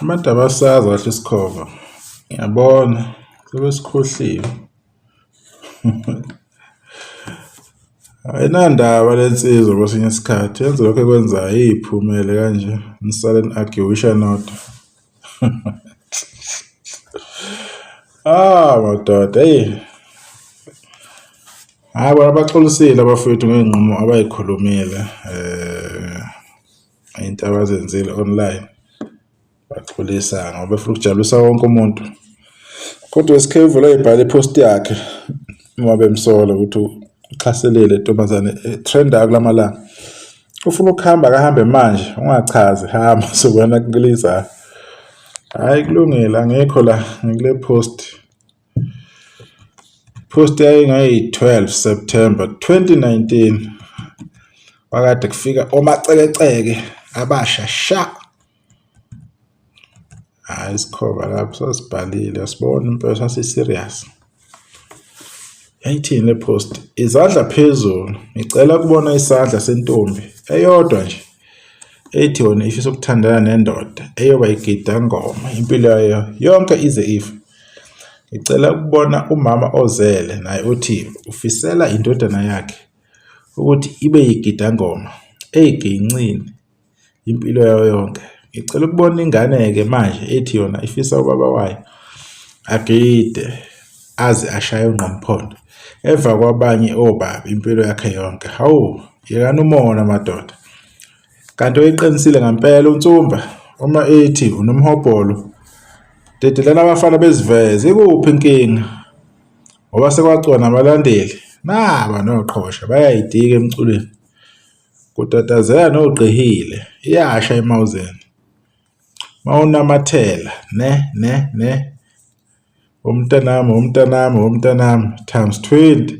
Abantu abasazi kahle isikhova. Ngiyabona sebesikhohliwe. Ayinandaba lensizwa kwesinye isikhathi yenze lokho ekwenzayo iyiphumele kanje nisale ni-argue nodwa. Madoda bona baxolisile abafowethu ngey'nqumo abay'khulumile into abazenzile online. Baxolisa ngoba befuna ukujabulisa wonke umuntu. Kodwa SK uvele ayibhala ipost yakhe uma bemsola ukuthi uxhaselile intombazane trenda kulamalanga. Ufuna ukuhamba akahambe manje ungachazi hamba sokwana kuliza. Hayi kulungile angekho la ngikule post. Post yayi 12 September 2019. Wakade kufika omacekeceke abasha sha. Hayi isikhova lapho sasibhalile asibona impela sasi-serious. Yayithini le post? Izandla phezulu. Ngicela ukubona isandla sentombi eyodwa nje ethi wona ifisa ukuthandana nendoda eyoba igida ngoma impilo yayo yonke ize ife. Ngicela ukubona umama ozele naye uthi ufisela indodana yakhe ukuthi ibe yigida ngoma eyigincini impilo yayo yonke. Ngicela ukubona ingane-ke manje ethi yona ifisa ubaba wayo agide aze ashaye ungqamphondo eva kwabanye obaba impilo yakhe yonke. Hawu yekani umona madoda. Kanti oyiqinisile ngempela uNtsumba uma ethi unomhobholo dedelana abafana beziveze ikuphi inkinga ngoba sekwacona abalandeli naba noqhosha bayayidika emculweni kutatazela nogqihile iyasha emawuzeni mawunamathela ne umntanami times 20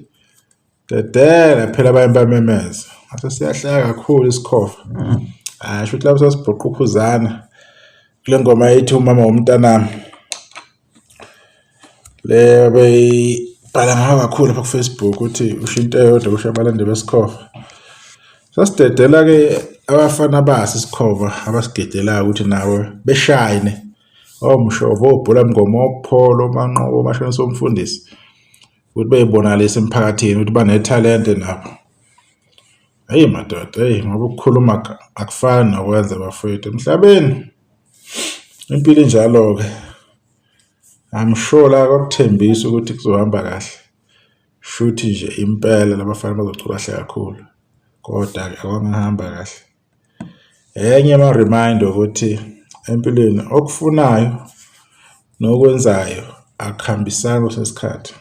dedela phela abanye bamemeza ase siyahlaya kakhulu isikhova. Asho ukuthi lapho sasibhoqa ukhuzana kule ngoma ethi umama womntanami le beyibhala ngayo kakhulu lapha ku-Facebook ukuthi usho into eyodwa kusho abalandeli besikhova. Sasidedela ke abafana basi isikhova abasigedelayo ukuthi nawe beshayine omshovo obhula mngoma opholo manqobo mashonisa omfundisi ukuthi beyibonakalise emphakathini ukuthi banethalente nabo. Hey madoda ngoba ukukhuluma akufani nokwenza abafowethu emhlabeni. Impilo injalo-ke. I'm sure la kwakuthembisa ukuthi kuzohamba kahle. Shuthi nje impela labafana bazocula kahle kakhulu. Kodwa-ke akwangahamba kahle. Enye ama-reminder ukuthi empilweni okufunayo nokwenzayo akuhambisani kwesesikhathi.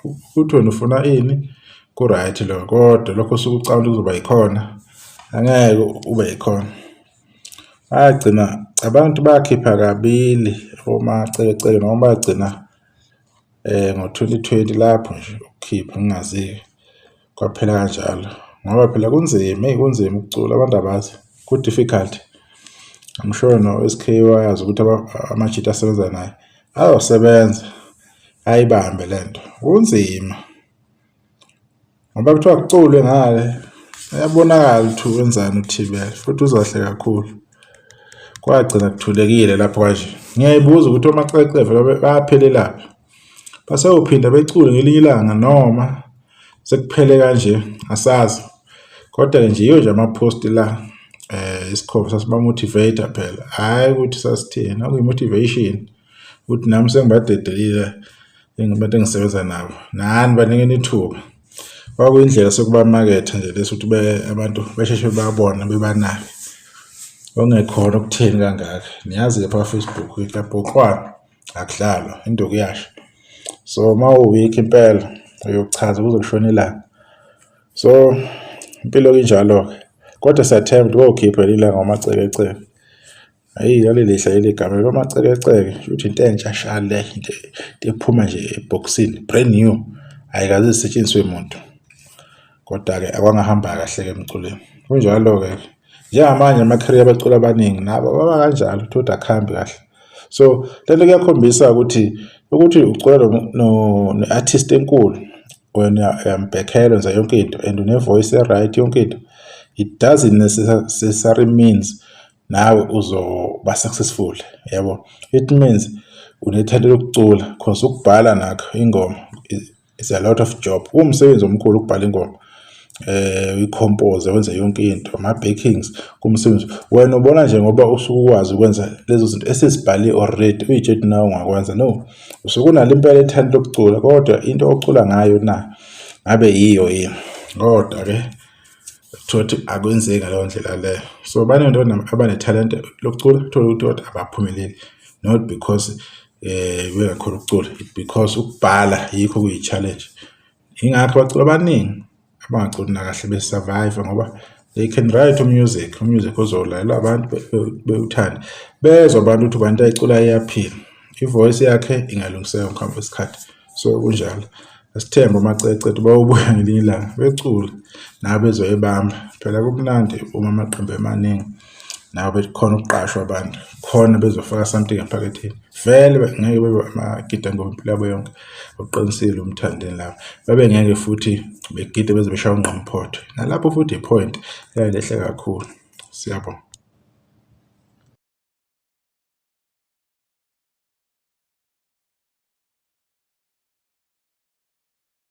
Ukuthi wena ufuna ini ku-right lo kodwa lokho usuke ucabanga ukuthi kuzoba yikhona angeke ube yikhona. Bagcina abantu bakhipha kabili omacekeceke noma bagcina ngo-2020 lapho nje ukukhipha ngingazi kwaphela kanjalo ngoba phela kunzima ukucula abantu abazi ku-difficult. I'm sure no SK wayazi ukuthi amajita asebenza naye ayosebenza ayibambe lento kunzima ngoba kuthiwa kuculwe ngale ayabonakala ukuthi wenzani uThibela futhi uzahle kakhulu. Kwagcina kuthulekile lapho kanje. Ngiyayibuza ukuthi omacecece vele bayaphelelaphi. Base uphinda becule ngelinye ilanga noma sekuphele kanje asazi. Kodwa nje iyo nje ama-post la isikhova sasiba motivate phela. Hayi ukuthi sasithina okuyi-motivation ukuthi nami sengibadedelile abantu engisebenza nabo. Nani baningeni ithuba. Kwakuyindlela sokubamaketha nje leso ukuthi abantu besheshe babona bebanake. Ongekhona okutheni kangaka. Niyazi lapha Facebook ikaphoqwana akudlalwa into kuyasha. So mawuweek impela uyochaza kuze kushona ilanga. So impilo injalo ke. Kodwa siyathemba ukuthi ukhipha ilanga ngomacekeceke. Hayi yalelihla eligama lomacekeceke ukuthi into entsha shale into ephuma nje eboxini brand new ayikaze isetshenziswe umuntu. Kodwa ke akwangahamba kahle ke emculweni. Kunjalo ke njengamanje ama-career abacula abaningi nabo baba kanjalo ukuthi akhambi kahle. So lento kuyakhombisa ukuthi ucula no-artist enkulu wena uyambhekhela wenza yonke into and une-voice right yonke into. It doesn't necessarily means nawe uzoba successful, yabo. It means unethanda lokucula because ukubhala nakho ingoma is a lot of job. Umsebenzi omkhulu ukubhala ingoma, uyicompose, wenze yonke into, ama-backings kumsebenzi. Wena ubona nje ngoba usuke ukwazi ukwenza lezo zinto esizibhale already, uyijethi nawe ungakwenza. No, usuke unalo impela ethanda lokucula, kodwa into ocula ngayo na ngabe yiyo yini. Kodwa-ke thothi akwenzeki ngaleyo ndlela leyo. So baningi abantu abanethalente lokucula, thola ukuthi abaphumeleli, not because bengakhona ukucula, because ukubhala yikho kuyi-challenge. Ingakho abaculi abaningi abangaculi nakahle besurvive ngoba they can write music ozolalela abantu bewuthanda, bezwa abantu ukuthi abantu ayicula iyaphila, ivoice yakhe ingalungiseka ngokuhamba kwesikhathi. So kunjalo, asithembe amacece bawubuya ngelinye ilanga becula nawe bezoyibamba. Phela kumnandi uma amaqembu emaningi nawe bekhona ukuqashwa abantu, khona bezofaka something ephaketheni. Vele ngeke bebe amagida ngempilo yabo yonke, uqinisile umthandeni lapho. Babe ngeke futhi begide beze beshaya ungqamphotho, nalapho futhi ipoint lehle kakhulu. Siyabonga.